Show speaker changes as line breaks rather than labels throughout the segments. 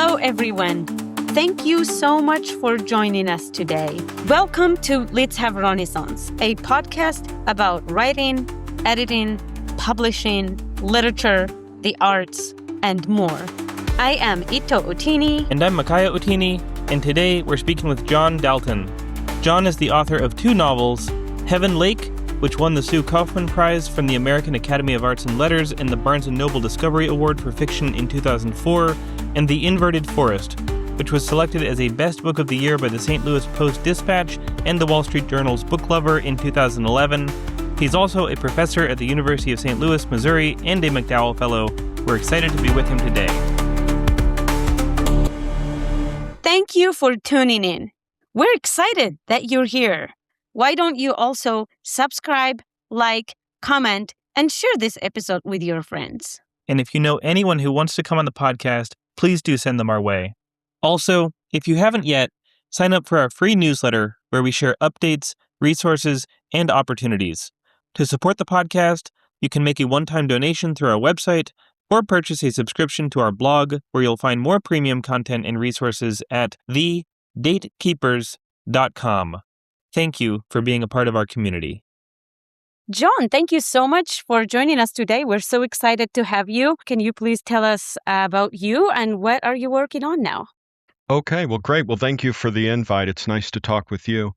Hello, everyone. Thank you so much for joining us today. Welcome to Let's Have Renaissance, a podcast about writing, editing, publishing, literature, the arts, and more. I am Ito Otini.
And I'm Makaya Otini, and today we're speaking with John Dalton. John is the author of two novels, Heaven Lake, which won the Sue Kaufman Prize from the American Academy of Arts and Letters and the Barnes & Noble Discovery Award for Fiction in 2004, and The Inverted Forest, which was selected as a Best Book of the Year by the St. Louis Post-Dispatch and the Wall Street Journal's Book Lover in 2011. He's also a professor at the University of St. Louis, Missouri, and a MacDowell Fellow. We're excited to be with him today.
Thank you for tuning in. We're excited that you're here. Why don't you also subscribe, like, comment, and share this episode with your friends?
And if you know anyone who wants to come on the podcast, please do send them our way. Also, if you haven't yet, sign up for our free newsletter where we share updates, resources, and opportunities. To support the podcast, you can make a one-time donation through our website or purchase a subscription to our blog where you'll find more premium content and resources at thedatekeepers.com. Thank you for being a part of our community.
John, thank you so much for joining us today. We're so excited to have you. Can you please tell us about you and what are you working on now?
Okay, well, great. Well, thank you for the invite. It's nice to talk with you.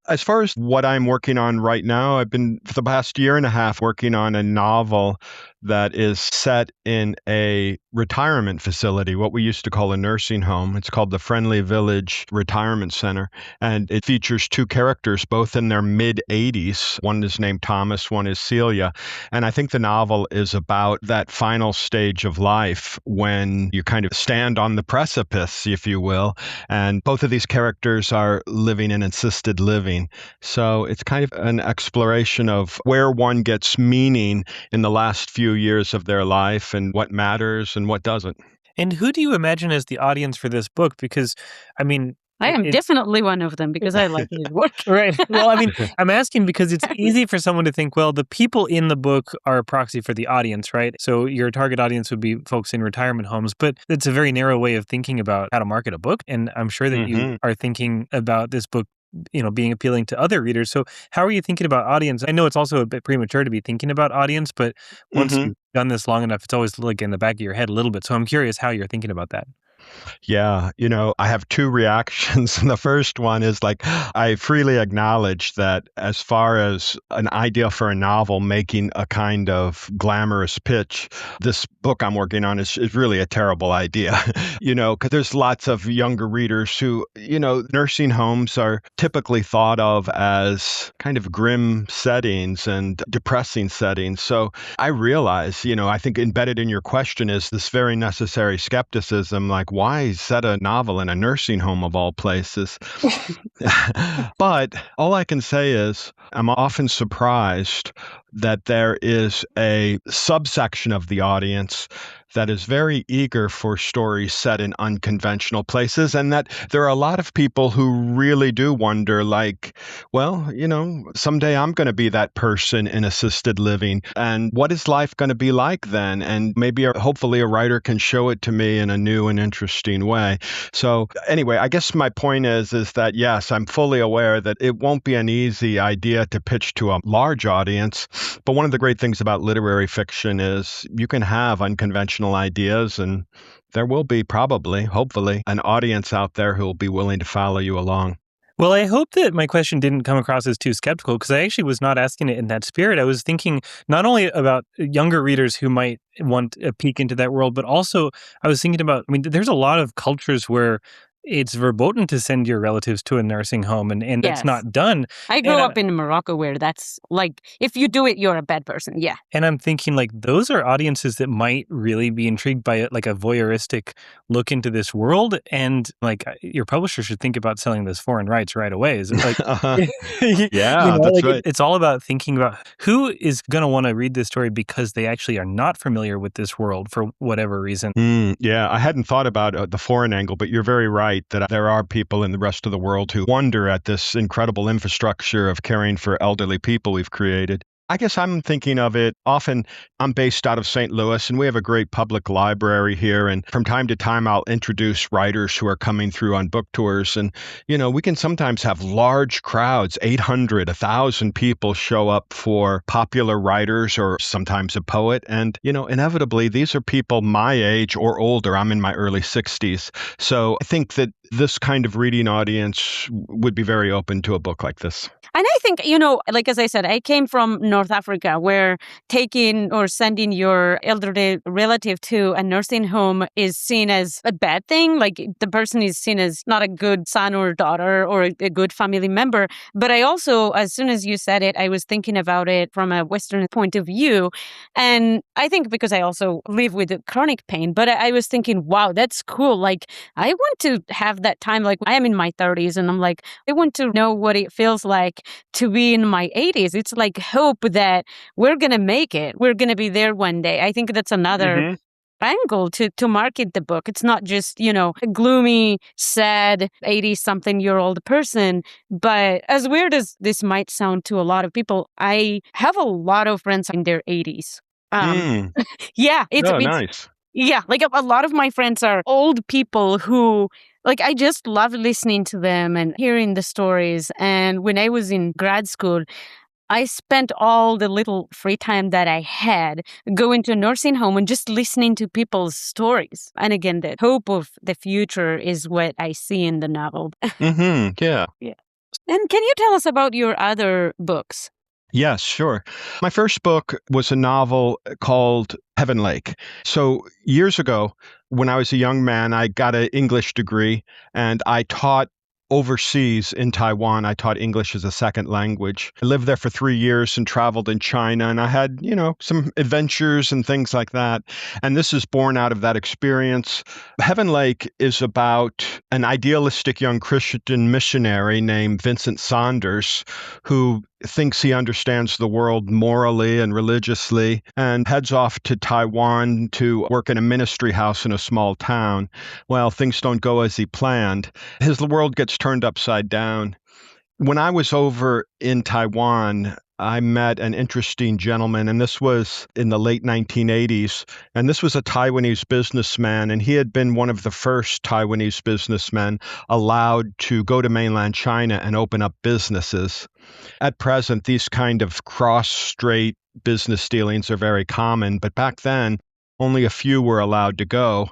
As far as what I'm working on right now, I've been, for the past year and a half, working on a novel that is set in a retirement facility, what we used to call a nursing home. It's called the Friendly Village Retirement Center, and it features two characters, both in their mid-80s. One is named Thomas, one is Celia, and I think the novel is about that final stage of life when you kind of stand on the precipice, if you will, and both of these characters are living in assisted living. So it's kind of an exploration of where one gets meaning in the last few years of their life and what matters and what doesn't.
And who do you imagine as the audience for this book? Because, I mean...
I am definitely one of them because I like his work.
Right. Well, I mean, I'm asking because it's easy for someone to think, well, the people in the book are a proxy for the audience, right? So your target audience would be folks in retirement homes, but it's a very narrow way of thinking about how to market a book. And I'm sure that you are thinking about this book, being appealing to other readers. So how are you thinking about audience? I know it's also a bit premature to be thinking about audience, but once you've done this long enough, it's always like in the back of your head a little bit. So I'm curious how you're thinking about that.
Yeah, I have two reactions. And the first one is I freely acknowledge that as far as an idea for a novel making a kind of glamorous pitch, this book I'm working on is really a terrible idea. Because there's lots of younger readers who, nursing homes are typically thought of as kind of grim settings and depressing settings. So I realize, I think embedded in your question is this very necessary skepticism, why set a novel in a nursing home of all places? But all I can say is I'm often surprised that there is a subsection of the audience that is very eager for stories set in unconventional places, and that there are a lot of people who really do wonder, someday I'm going to be that person in assisted living, and what is life going to be like then? And maybe, hopefully, a writer can show it to me in a new and interesting way. So anyway, I guess my point is that, yes, I'm fully aware that it won't be an easy idea to pitch to a large audience, but one of the great things about literary fiction is you can have unconventional ideas, and there will be hopefully, an audience out there who will be willing to follow you along.
Well, I hope that my question didn't come across as too skeptical, because I actually was not asking it in that spirit. I was thinking not only about younger readers who might want a peek into that world, but also I was thinking about, there's a lot of cultures where it's verboten to send your relatives to a nursing home, and that's not done.
I grew up in Morocco where that's if you do it, you're a bad person. Yeah.
And I'm thinking those are audiences that might really be intrigued by a voyeuristic look into this world. And your publisher should think about selling those foreign rights right away. Is it
Yeah, that's right.
It's all about thinking about who is going to want to read this story because they actually are not familiar with this world for whatever reason.
Yeah, I hadn't thought about the foreign angle, but you're very right that there are people in the rest of the world who wonder at this incredible infrastructure of caring for elderly people we've created. I guess I'm thinking of it often. I'm based out of St. Louis, and we have a great public library here. And from time to time, I'll introduce writers who are coming through on book tours. And, we can sometimes have large crowds, 800, 1,000 people show up for popular writers or sometimes a poet. And, inevitably, these are people my age or older. I'm in my early 60s. So I think that this kind of reading audience would be very open to a book like this.
And I think, like as I said, I came from North Africa, where taking or sending your elderly relative to a nursing home is seen as a bad thing. Like the person is seen as not a good son or daughter or a good family member. But I also, as soon as you said it, I was thinking about it from a Western point of view. And I think because I also live with chronic pain, but I was thinking, wow, that's cool. Like I want to have that time. Like I am in my 30s and I'm like, I want to know what it feels like to be in my 80s. It's like hope that we're going to make it. We're going to be there one day. I think that's another angle to market the book. It's not just, a gloomy, sad 80-something-year-old person. But as weird as this might sound to a lot of people, I have a lot of friends in their 80s. Yeah. It's
nice.
Yeah, like a lot of my friends are old people who, like, I just love listening to them and hearing the stories. And when I was in grad school, I spent all the little free time that I had going to a nursing home and just listening to people's stories. And again, the hope of the future is what I see in the novel.
Yeah.
Yeah. And can you tell us about your other books?
Yes, sure. My first book was a novel called Heaven Lake. So years ago, when I was a young man, I got an English degree and I taught overseas in Taiwan. I taught English as a second language. I lived there for 3 years and traveled in China, and I had, some adventures and things like that. And this is born out of that experience. Heaven Lake is about an idealistic young Christian missionary named Vincent Saunders, who thinks he understands the world morally and religiously and heads off to Taiwan to work in a ministry house in a small town. Well, things don't go as he planned. His world gets turned upside down. When I was over in Taiwan, I met an interesting gentleman, and this was in the late 1980s. And this was a Taiwanese businessman, and he had been one of the first Taiwanese businessmen allowed to go to mainland China and open up businesses. At present, these kind of cross-strait business dealings are very common, but back then, only a few were allowed to go.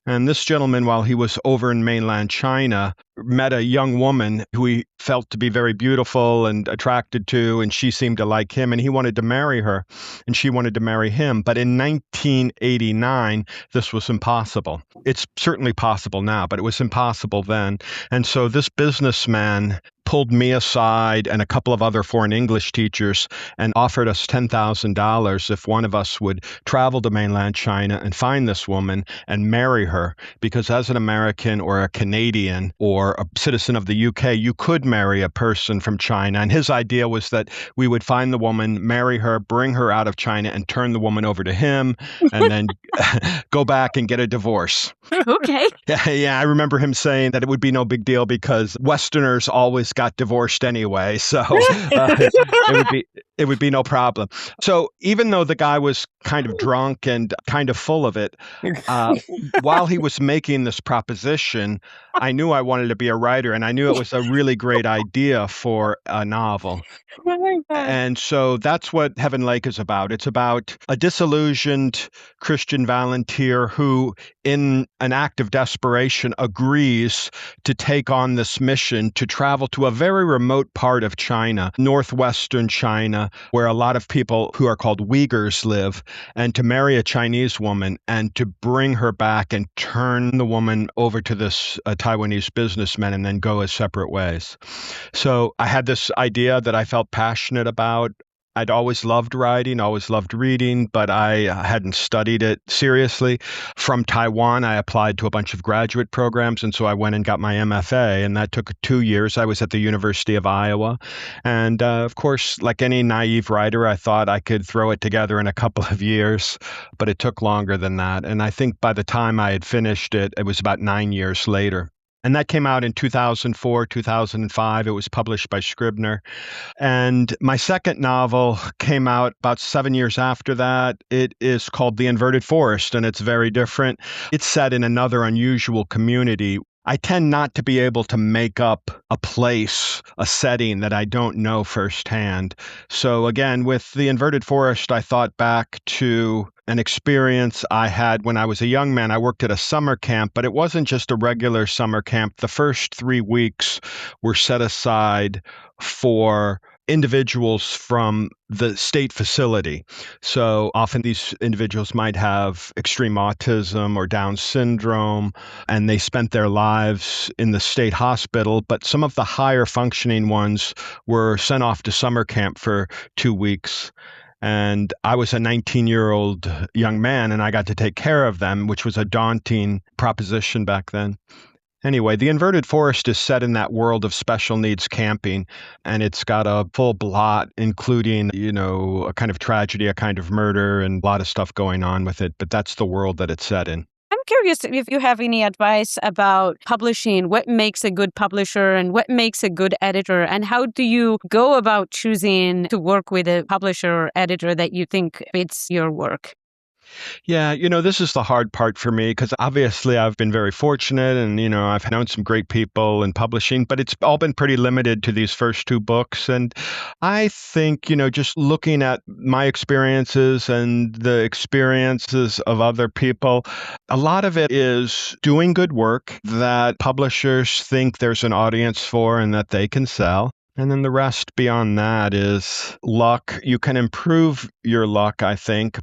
And this gentleman, while he was over in mainland China, met a young woman who he felt to be very beautiful and attracted to, and she seemed to like him, and he wanted to marry her, and she wanted to marry him. But in 1989, this was impossible. It's certainly possible now, but it was impossible then. And so this businessman pulled me aside and a couple of other foreign English teachers and offered us $10,000 if one of us would travel to mainland China and find this woman and marry her. Because as an American or a Canadian or a citizen of the UK, you could marry a person from China. And his idea was that we would find the woman, marry her, bring her out of China, and turn the woman over to him, and then go back and get a divorce.
Okay.
Yeah, I remember him saying that it would be no big deal because Westerners always got divorced anyway, so it would be no problem. So even though the guy was kind of drunk and kind of full of it, while he was making this proposition, I knew I wanted to be a writer, and I knew it was a really great idea for a novel. And so that's what Heaven Lake is about. It's about a disillusioned Christian volunteer who, in an act of desperation, agrees to take on this mission to travel to a very remote part of China, northwestern China, where a lot of people who are called Uyghurs live, and to marry a Chinese woman and to bring her back and turn the woman over to this Taiwanese businessman and then go as separate ways. So I had this idea that I felt passionate about. I'd always loved writing, always loved reading, but I hadn't studied it seriously. From Taiwan, I applied to a bunch of graduate programs, and so I went and got my MFA, and that took 2 years. I was at the University of Iowa. And of course, like any naive writer, I thought I could throw it together in a couple of years, but it took longer than that. And I think by the time I had finished it, it was about 9 years later. And that came out in 2004, 2005. It was published by Scribner. And my second novel came out about 7 years after that. It is called The Inverted Forest, and it's very different. It's set in another unusual community. I tend not to be able to make up a place, a setting that I don't know firsthand. So again, with The Inverted Forest, I thought back to an experience I had when I was a young man. I worked at a summer camp, but it wasn't just a regular summer camp. The first 3 weeks were set aside for individuals from the state facility. So often these individuals might have extreme autism or Down syndrome, and they spent their lives in the state hospital. But some of the higher functioning ones were sent off to summer camp for 2 weeks. And I was a 19-year-old young man, and I got to take care of them, which was a daunting proposition back then. Anyway, The Inverted Forest is set in that world of special needs camping, and it's got a full plot, including, a kind of tragedy, a kind of murder, and a lot of stuff going on with it. But that's the world that it's set in.
I'm curious if you have any advice about publishing, what makes a good publisher and what makes a good editor, and how do you go about choosing to work with a publisher or editor that you think fits your work?
Yeah, this is the hard part for me because obviously I've been very fortunate and, I've known some great people in publishing, but it's all been pretty limited to these first two books. And I think, just looking at my experiences and the experiences of other people, a lot of it is doing good work that publishers think there's an audience for and that they can sell. And then the rest beyond that is luck. You can improve your luck, I think,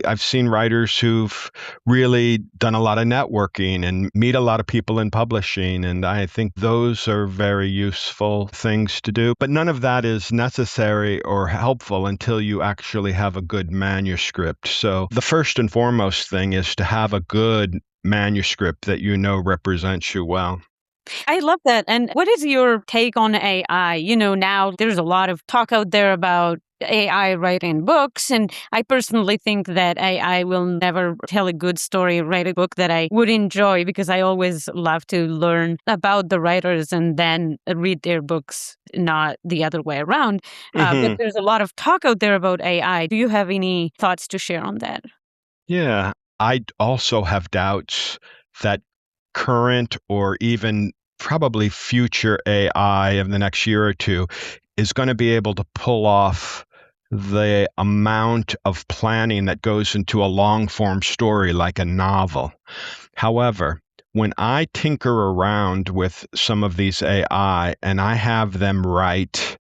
I've seen writers who've really done a lot of networking and meet a lot of people in publishing. And I think those are very useful things to do. But none of that is necessary or helpful until you actually have a good manuscript. So the first and foremost thing is to have a good manuscript that represents you well.
I love that. And what is your take on AI? Now there's a lot of talk out there about AI writing books. And I personally think that AI will never tell a good story, write a book that I would enjoy, because I always love to learn about the writers and then read their books, not the other way around. But there's a lot of talk out there about AI. Do you have any thoughts to share on that?
Yeah, I also have doubts that current or even probably future AI in the next year or two is going to be able to pull off the amount of planning that goes into a long form story like a novel. However, when I tinker around with some of these AI and I have them write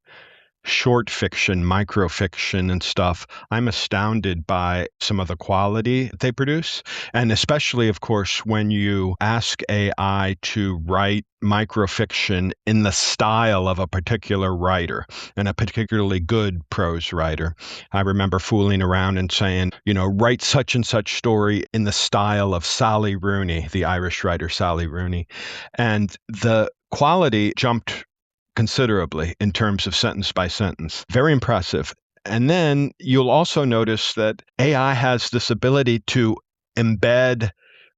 short fiction, microfiction and stuff, I'm astounded by some of the quality they produce. And especially, of course, when you ask AI to write microfiction in the style of a particular writer and a particularly good prose writer. I remember fooling around and saying, write such and such story in the style of Sally Rooney, the Irish writer Sally Rooney. And the quality jumped considerably in terms of sentence by sentence. Very impressive. And then you'll also notice that AI has this ability to embed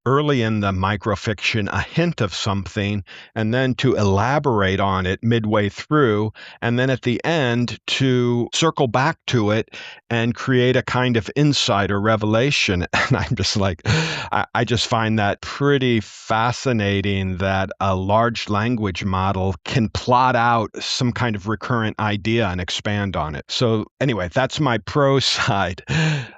early in the microfiction a hint of something and then to elaborate on it midway through, and then at the end to circle back to it and create a kind of insight or revelation. And I'm just like, I just find that pretty fascinating that a large language model can plot out some kind of recurrent idea and expand on it. So anyway, that's my pro side.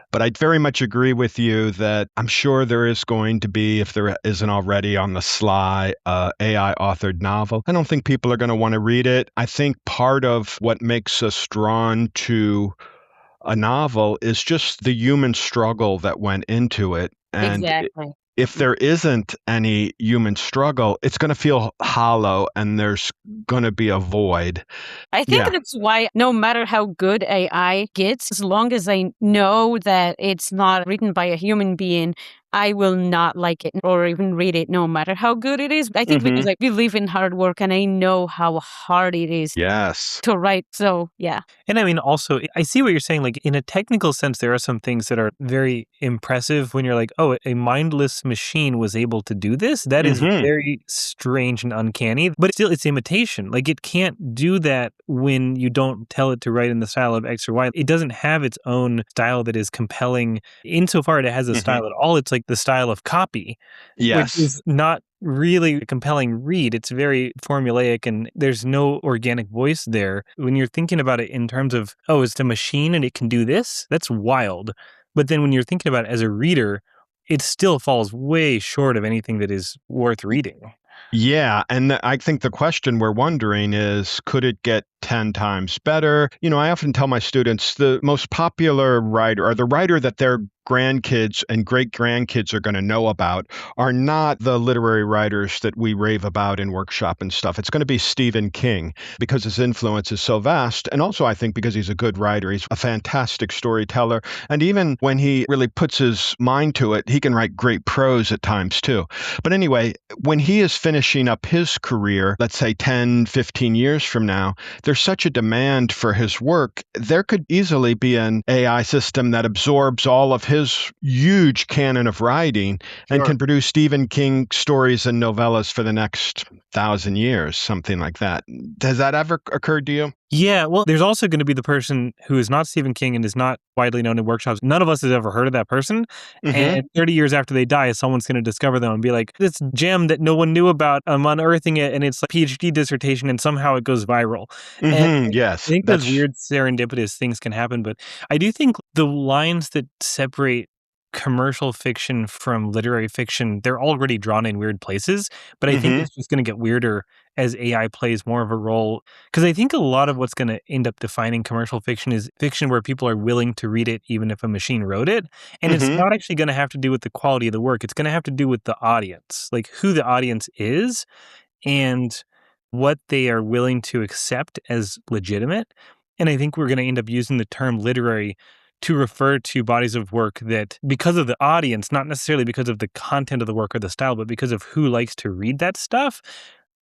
But I very much agree with you that I'm sure there is going to be, if there isn't already on the sly, AI authored novel. I don't think people are going to want to read it. I think part of what makes us drawn to a novel is just the human struggle that went into it. And
Exactly.
if there isn't any human struggle, it's going to feel hollow and there's going to be a void.
I think
Yeah.
that's why no matter how good AI gets, as long as I know that it's not written by a human being, I will not like it or even read it no matter how good it is. I think because I believe in hard work and I know how hard it is
Yes.
to write. So, yeah.
And I mean, also, I see what you're saying. Like, in a technical sense, there are some things that are very impressive when you're like, oh, a mindless machine was able to do this. That is very strange and uncanny, but still, it's imitation. Like, it can't do that when you don't tell it to write in the style of X or Y. It doesn't have its own style that is compelling. Insofar it has a style at all, it's like the style of copy, which
Yes.
is not really a compelling read. It's very formulaic and there's no organic voice there. When you're thinking about it in terms of, oh, it's a machine and it can do this, that's wild. But then when you're thinking about it as a reader, it still falls way short of anything that is worth reading.
Yeah, and I think the question we're wondering is, could it get 10 times better? You know, I often tell my students the most popular writer, or the writer that their grandkids and great-grandkids are going to know about, are not the literary writers that we rave about in workshop and stuff. It's going to be Stephen King, because his influence is so vast, and also I think because he's a good writer. He's a fantastic storyteller, and even when he really puts his mind to it, he can write great prose at times too. But anyway, when he is finishing up his career, let's say 10, 15 years from now, there's such a demand for his work, there could easily be an AI system that absorbs all of his huge canon of writing and can produce Stephen King stories and novellas for the next 1,000 years, something like that. Has that ever occurred to you?
Yeah, well, there's also going to be the person who is not Stephen King and is not widely known in workshops. None of us has ever heard of that person. And 30 years after they die, someone's going to discover them and be like, this gem that no one knew about, I'm unearthing it, and it's a PhD dissertation, and somehow it goes viral. And
Yes.
I think those weird serendipitous things can happen, but I do think the lines that separate commercial fiction from literary fiction, they're already drawn in weird places, but I think it's just going to get weirder as AI plays more of a role. Because I think a lot of what's going to end up defining commercial fiction is fiction where people are willing to read it even if a machine wrote it. And it's not actually going to have to do with the quality of the work. It's going to have to do with the audience, like who the audience is and what they are willing to accept as legitimate. And I think we're going to end up using the term literary to refer to bodies of work that, because of the audience, not necessarily because of the content of the work or the style, but because of who likes to read that stuff,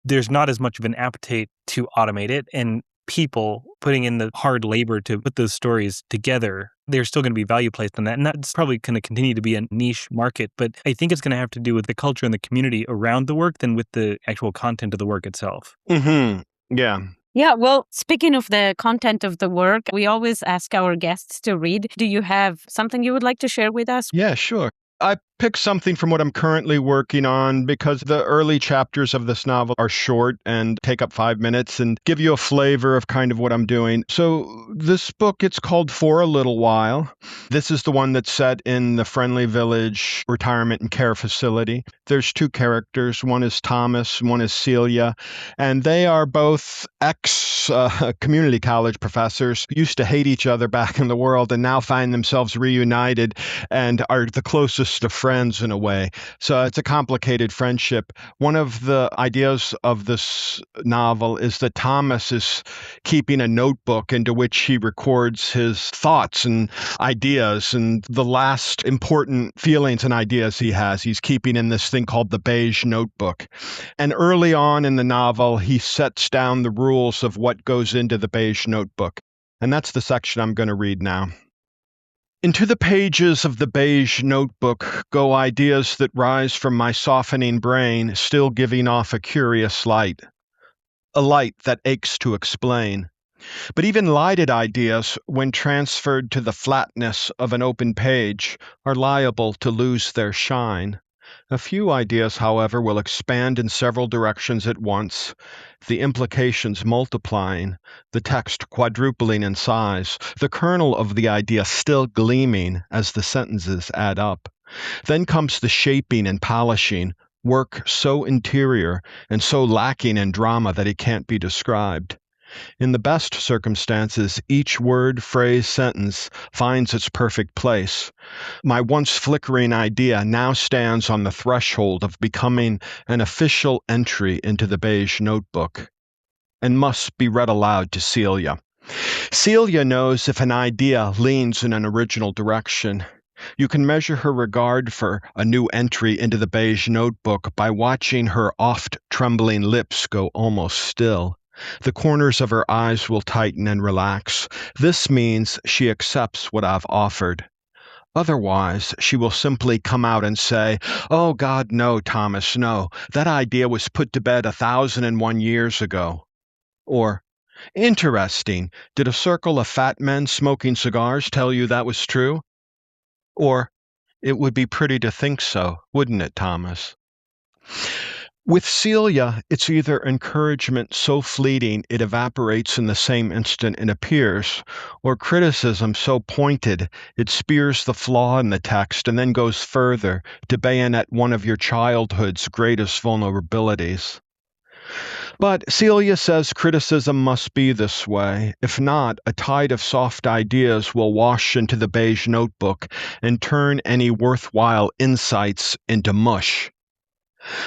there's not as much of an appetite to automate it. And people putting in the hard labor to put those stories together, there's still going to be value placed on that. And that's probably going to continue to be a niche market. But I think it's going to have to do with the culture and the community around the work than with the actual content of the work itself.
Yeah.
Yeah, well, speaking of the content of the work, we always ask our guests to read. Do you have something you would like to share with us?
Yeah, sure. I picked something from what I'm currently working on because the early chapters of this novel are short and take up 5 minutes and give you a flavor of kind of what I'm doing. So this book, it's called For a Little While. This is the one that's set in the Friendly Village retirement and care facility. There's 2 characters. One is Thomas, one is Celia, and they are both ex-community college professors, used to hate each other back in the world and now find themselves reunited and are the closest of friends in a way. So it's a complicated friendship. One of the ideas of this novel is that Thomas is keeping a notebook into which he records his thoughts and ideas and the last important feelings and ideas he has. He's keeping in this thing called the beige notebook. And early on in the novel, he sets down the rules of what goes into the beige notebook. And that's the section I'm going to read now. Into the pages of the beige notebook go ideas that rise from my softening brain, still giving off a curious light. A light that aches to explain. But even lighted ideas, when transferred to the flatness of an open page, are liable to lose their shine. A few ideas, however, will expand in several directions at once, the implications multiplying, the text quadrupling in size, the kernel of the idea still gleaming as the sentences add up. Then comes the shaping and polishing, work so interior and so lacking in drama that it can't be described. In the best circumstances, each word, phrase, sentence finds its perfect place. My once flickering idea now stands on the threshold of becoming an official entry into the beige notebook and must be read aloud to Celia. Celia knows if an idea leans in an original direction. You can measure her regard for a new entry into the beige notebook by watching her oft-trembling lips go almost still. The corners of her eyes will tighten and relax. This means she accepts what I've offered. Otherwise, she will simply come out and say, "Oh, God, no, Thomas, no. That idea was put to bed 1,001 years ago." Or, "Interesting. Did a circle of fat men smoking cigars tell you that was true?" Or, "It would be pretty to think so, wouldn't it, Thomas?" With Celia, it's either encouragement so fleeting it evaporates in the same instant it appears, or criticism so pointed it spears the flaw in the text and then goes further to bayonet one of your childhood's greatest vulnerabilities. But Celia says criticism must be this way. If not, a tide of soft ideas will wash into the beige notebook and turn any worthwhile insights into mush.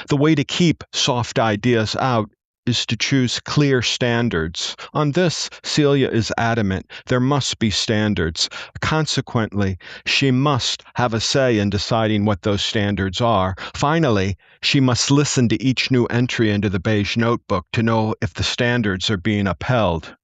The way to keep soft ideas out is to choose clear standards. On this, Celia is adamant. There must be standards. Consequently, she must have a say in deciding what those standards are. Finally, she must listen to each new entry into the beige notebook to know if the standards are being upheld.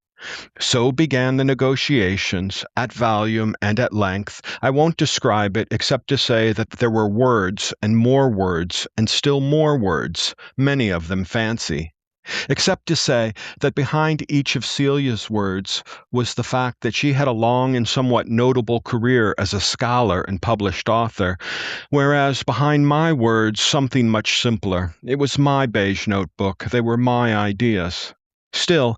So began the negotiations, at volume and at length. I won't describe it except to say that there were words and still more words, many of them fancy. Except to say that behind each of Celia's words was the fact that she had a long and somewhat notable career as a scholar and published author, whereas behind my words something much simpler. It was my beige notebook. They were my ideas. Still,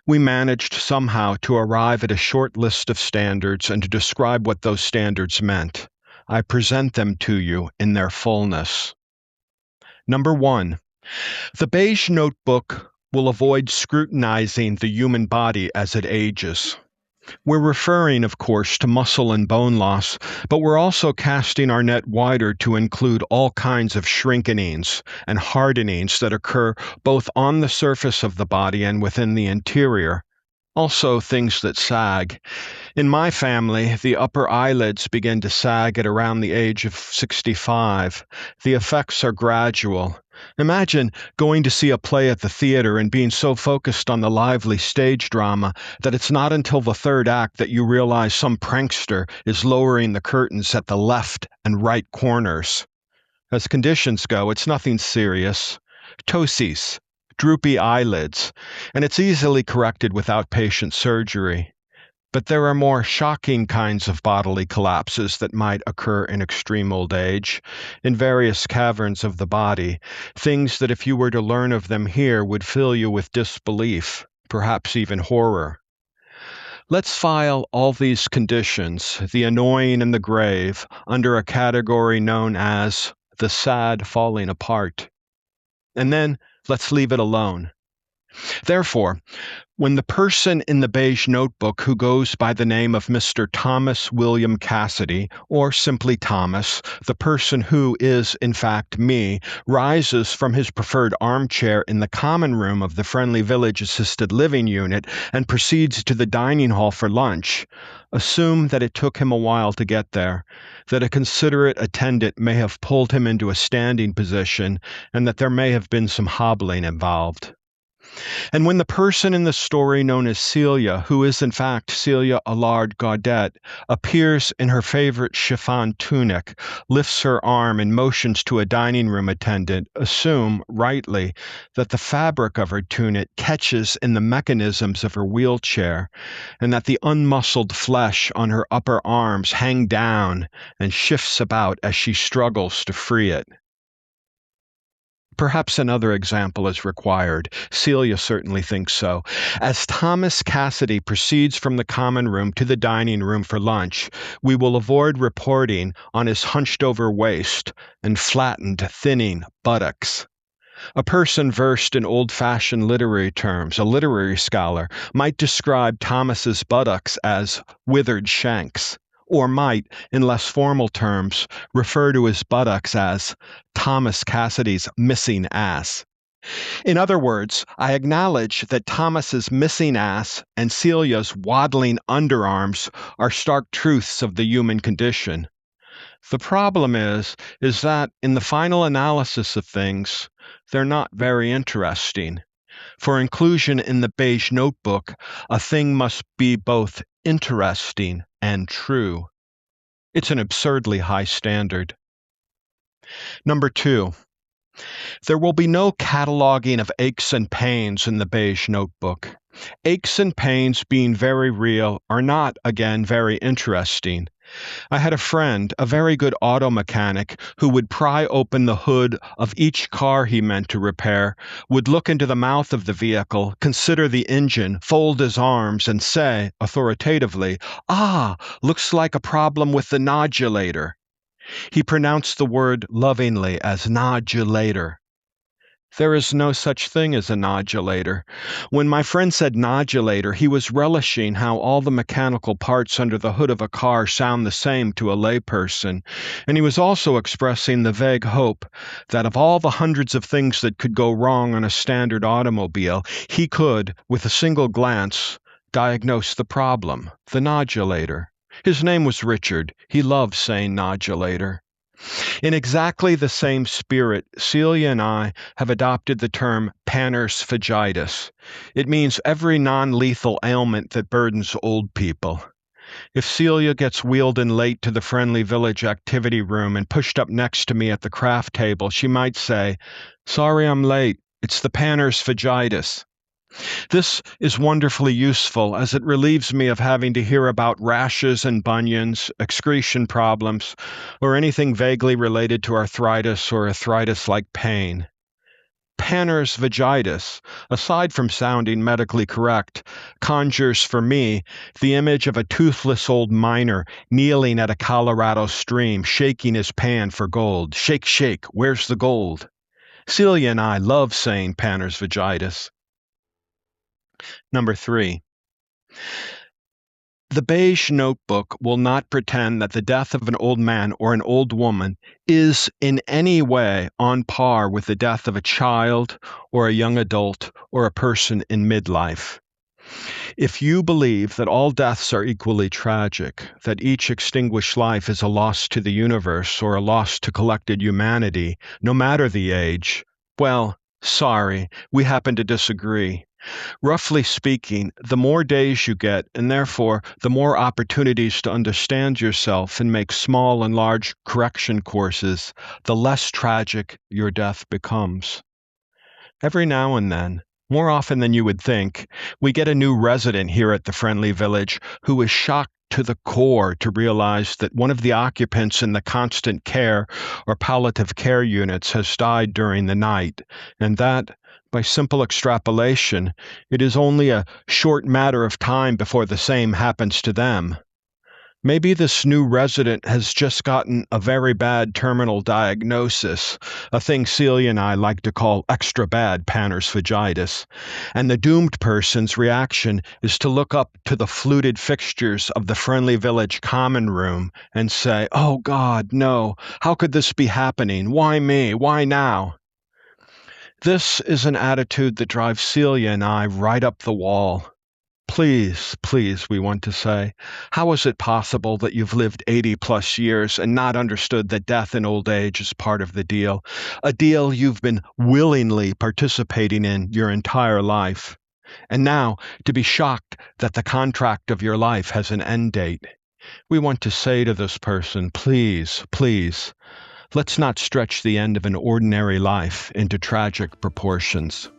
we managed somehow to arrive at a short list of standards and to describe what those standards meant. I present them to you in their fullness. Number 1, the beige notebook will avoid scrutinizing the human body as it ages. We're referring, of course, to muscle and bone loss, but we're also casting our net wider to include all kinds of shrinkenings and hardenings that occur both on the surface of the body and within the interior. Also, things that sag. In my family, the upper eyelids begin to sag at around the age of 65. The effects are gradual. Imagine going to see a play at the theater and being so focused on the lively stage drama that it's not until the third act that you realize some prankster is lowering the curtains at the left and right corners. As conditions go, it's nothing serious. Ptosis, droopy eyelids, and it's easily corrected without patient surgery. But there are more shocking kinds of bodily collapses that might occur in extreme old age, in various caverns of the body, things that if you were to learn of them here would fill you with disbelief, perhaps even horror. Let's file all these conditions, the annoying and the grave, under a category known as the sad falling apart. And then let's leave it alone. Therefore, when the person in the beige notebook who goes by the name of Mr. Thomas William Cassidy, or simply Thomas, the person who is, in fact, me, rises from his preferred armchair in the common room of the Friendly Village Assisted Living Unit and proceeds to the dining hall for lunch, assume that it took him a while to get there, that a considerate attendant may have pulled him into a standing position, and that there may have been some hobbling involved. And when the person in the story known as Celia, who is in fact Celia Allard Gaudet, appears in her favorite chiffon tunic, lifts her arm and motions to a dining room attendant, assume, rightly, that the fabric of her tunic catches in the mechanisms of her wheelchair, and that the unmuscled flesh on her upper arms hang down and shifts about as she struggles to free it. Perhaps another example is required. Celia certainly thinks so. As Thomas Cassidy proceeds from the common room to the dining room for lunch, we will avoid reporting on his hunched-over waist and flattened, thinning buttocks. A person versed in old-fashioned literary terms, a literary scholar, might describe Thomas's buttocks as withered shanks, or might, in less formal terms, refer to his buttocks as Thomas Cassidy's missing ass. In other words, I acknowledge that Thomas's missing ass and Celia's waddling underarms are stark truths of the human condition. The problem is that in the final analysis of things, they're not very interesting. For inclusion in the beige notebook, a thing must be both interesting and true. It's an absurdly high standard. Number 2, there will be no cataloging of aches and pains in the beige notebook. Aches and pains, being very real, are not, again, very interesting. I had a friend, a very good auto mechanic, who would pry open the hood of each car he meant to repair, would look into the mouth of the vehicle, consider the engine, fold his arms, and say, authoritatively, "Ah, looks like a problem with the nodulator." He pronounced the word lovingly as nodulator. There is no such thing as a nodulator. When my friend said nodulator, he was relishing how all the mechanical parts under the hood of a car sound the same to a layperson, and he was also expressing the vague hope that of all the hundreds of things that could go wrong on a standard automobile, he could, with a single glance, diagnose the problem, the nodulator. His name was Richard. He loved saying nodulator. In exactly the same spirit, Celia and I have adopted the term Panner's phagitis. It means every non-lethal ailment that burdens old people. If Celia gets wheeled in late to the Friendly Village activity room and pushed up next to me at the craft table, she might say, "Sorry I'm late. It's the Panner's phagitis." This is wonderfully useful as it relieves me of having to hear about rashes and bunions, excretion problems, or anything vaguely related to arthritis or arthritis-like pain. Panner's vagitis, aside from sounding medically correct, conjures for me the image of a toothless old miner kneeling at a Colorado stream, shaking his pan for gold. Shake, shake, where's the gold? Celia and I love saying Panner's vagitis. Number 3. The beige notebook will not pretend that the death of an old man or an old woman is in any way on par with the death of a child or a young adult or a person in midlife. If you believe that all deaths are equally tragic, that each extinguished life is a loss to the universe or a loss to collected humanity, no matter the age, well, sorry, we happen to disagree. Roughly speaking, the more days you get, and therefore the more opportunities to understand yourself and make small and large correction courses, the less tragic your death becomes. Every now and then, more often than you would think, we get a new resident here at the Friendly Village who is shocked to the core to realize that one of the occupants in the constant care or palliative care units has died during the night, and that, by simple extrapolation, it is only a short matter of time before the same happens to them. Maybe this new resident has just gotten a very bad terminal diagnosis, a thing Celia and I like to call extra bad Panner's phagitis, and the doomed person's reaction is to look up to the fluted fixtures of the Friendly Village common room and say, "Oh God, no, how could this be happening? Why me? Why now?" This is an attitude that drives Celia and I right up the wall. Please, please, we want to say, how is it possible that you've lived 80-plus years and not understood that death in old age is part of the deal, a deal you've been willingly participating in your entire life, and now to be shocked that the contract of your life has an end date? We want to say to this person, please, please, let's not stretch the end of an ordinary life into tragic proportions.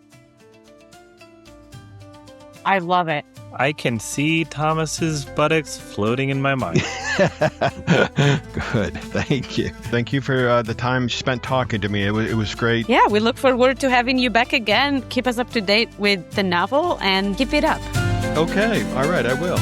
I love it.
I can see Thomas's buttocks floating in my mind.
Good. Thank you. Thank you for the time spent talking to me. It was great.
Yeah, we look forward to having you back again. Keep us up to date with the novel and keep it up.
Okay. All right. I will.